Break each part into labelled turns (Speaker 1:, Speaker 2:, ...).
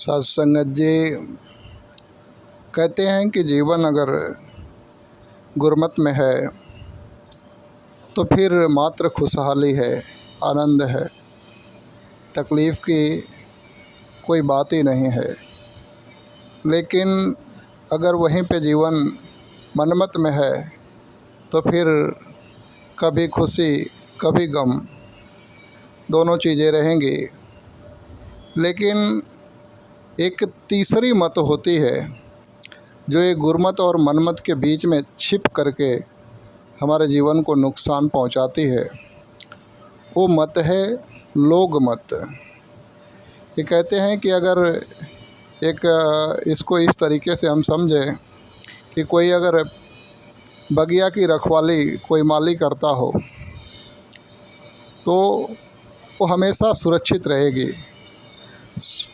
Speaker 1: साध संगत जी कहते हैं कि जीवन अगर गुरमत में है तो फिर मात्र खुशहाली है, आनंद है, तकलीफ़ की कोई बात ही नहीं है। लेकिन अगर वहीं पे जीवन मनमत में है तो फिर कभी खुशी कभी गम दोनों चीज़ें रहेंगी। लेकिन एक तीसरी मत होती है जो ये गुरमत और मनमत के बीच में छिप करके हमारे जीवन को नुकसान पहुंचाती है। वो मत है लोग मत। ये कहते हैं कि अगर इसको इस तरीके से हम समझें कि कोई अगर बगिया की रखवाली कोई माली करता हो तो वो हमेशा सुरक्षित रहेगी,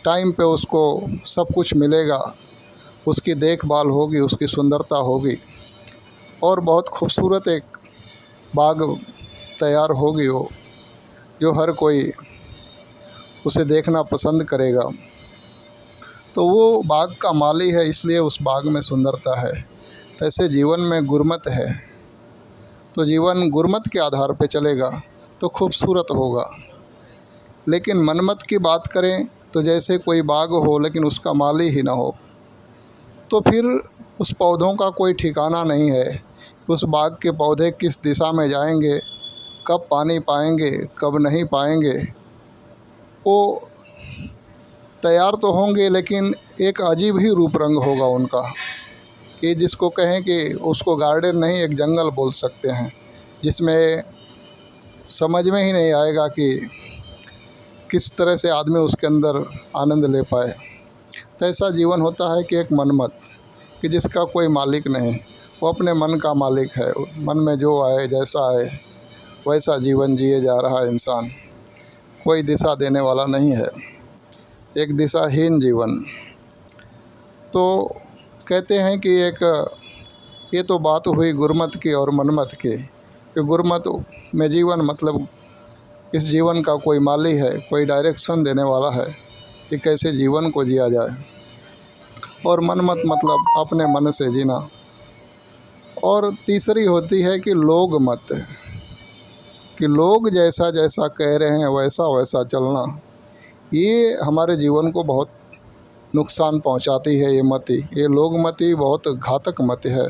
Speaker 1: टाइम पे उसको सब कुछ मिलेगा, उसकी देखभाल होगी, उसकी सुंदरता होगी और बहुत खूबसूरत एक बाग तैयार होगी वो, जो हर कोई उसे देखना पसंद करेगा। तो वो बाग का माली है, इसलिए उस बाग में सुंदरता है। तैसे जीवन में गुरमत है तो जीवन गुरमत के आधार पे चलेगा तो खूबसूरत होगा। लेकिन मनमत की बात करें तो जैसे कोई बाग हो लेकिन उसका माली ही ना हो तो फिर उस पौधों का कोई ठिकाना नहीं है। उस बाग के पौधे किस दिशा में जाएंगे, कब पानी पाएंगे, कब नहीं पाएंगे। वो तैयार तो होंगे लेकिन एक अजीब ही रूप रंग होगा उनका, कि जिसको कहें कि उसको गार्डन नहीं एक जंगल बोल सकते हैं, जिसमें समझ में ही नहीं आएगा कि किस तरह से आदमी उसके अंदर आनंद ले पाए। तो ऐसा जीवन होता है कि एक मनमत, कि जिसका कोई मालिक नहीं, वो अपने मन का मालिक है। मन में जो आए, जैसा आए वैसा जीवन जिए जा रहा है इंसान, कोई दिशा देने वाला नहीं है, एक दिशाहीन जीवन। तो कहते हैं कि ये तो बात हुई गुरमत की और मनमत की, कि गुरमत में जीवन मतलब इस जीवन का कोई माली है, कोई डायरेक्शन देने वाला है कि कैसे जीवन को जिया जाए, और मनमत मतलब अपने मन से जीना। और तीसरी होती है कि लोग मत, कि लोग जैसा जैसा कह रहे हैं वैसा वैसा चलना। ये हमारे जीवन को बहुत नुकसान पहुंचाती है। ये लोग मती बहुत घातक मत है,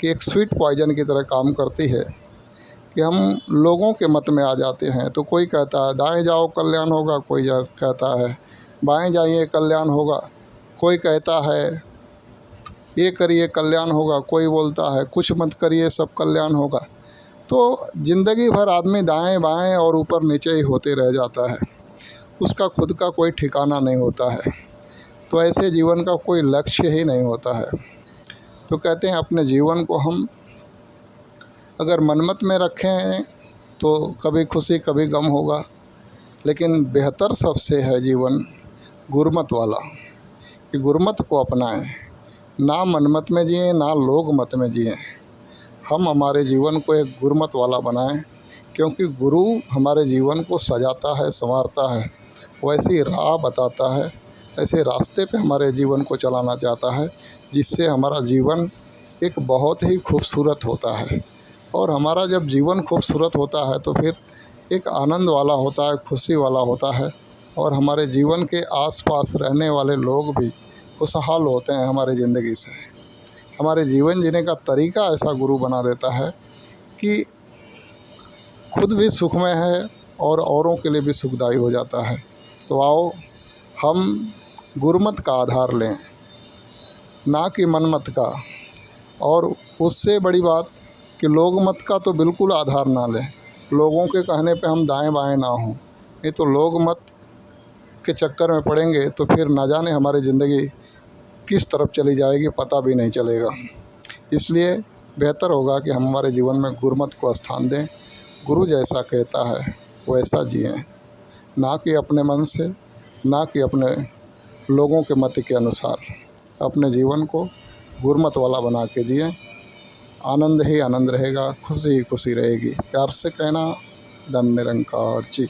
Speaker 1: कि एक स्वीट पॉइजन की तरह काम करती है, कि हम लोगों के मत में आ जाते हैं। तो कोई कहता है दाएं जाओ कल्याण होगा, कोई कहता है बाएं जाइए कल्याण होगा, कोई कहता है ये करिए कल्याण होगा, कोई बोलता है कुछ मत करिए सब कल्याण होगा। तो ज़िंदगी भर आदमी दाएं बाएं और ऊपर नीचे ही होते रह जाता है, उसका खुद का कोई ठिकाना नहीं होता है। तो ऐसे जीवन का कोई लक्ष्य ही नहीं होता है। तो कहते हैं अपने जीवन को हम अगर मनमत में रखें तो कभी खुशी कभी गम होगा, लेकिन बेहतर सबसे है जीवन गुरमत वाला, कि गुरमत को अपनाएं, ना मनमत में जिएं ना लोग मत में जिएं। हम हमारे जीवन को एक गुरमत वाला बनाएं, क्योंकि गुरु हमारे जीवन को सजाता है, संवारता है, वैसी राह बताता है, ऐसे रास्ते पे हमारे जीवन को चलाना चाहता है, जिससे हमारा जीवन एक बहुत ही खूबसूरत होता है। और हमारा जब जीवन खूबसूरत होता है तो फिर एक आनंद वाला होता है, खुशी वाला होता है, और हमारे जीवन के आसपास रहने वाले लोग भी खुशहाल होते हैं हमारी ज़िंदगी से। हमारे जीवन जीने का तरीका ऐसा गुरु बना देता है कि खुद भी सुखमय है और औरों के लिए भी सुखदायी हो जाता है। तो आओ हम गुरमत का आधार लें, ना कि मनमत का। और उससे बड़ी बात कि लोग मत का तो बिल्कुल आधार ना लें, लोगों के कहने पे हम दाएं बाएं ना हों। नहीं तो लोग मत के चक्कर में पड़ेंगे तो फिर ना जाने हमारी ज़िंदगी किस तरफ चली जाएगी, पता भी नहीं चलेगा। इसलिए बेहतर होगा कि हम हमारे जीवन में गुरमत को स्थान दें, गुरु जैसा कहता है वैसा जिएं, ना कि अपने मन से, ना कि अपने लोगों के मत के अनुसार। अपने जीवन को गुरमत वाला बना के जिएं, आनंद ही आनंद रहेगा, खुशी ही खुशी रहेगी। प्यार से कहना, धन निरंकार जी।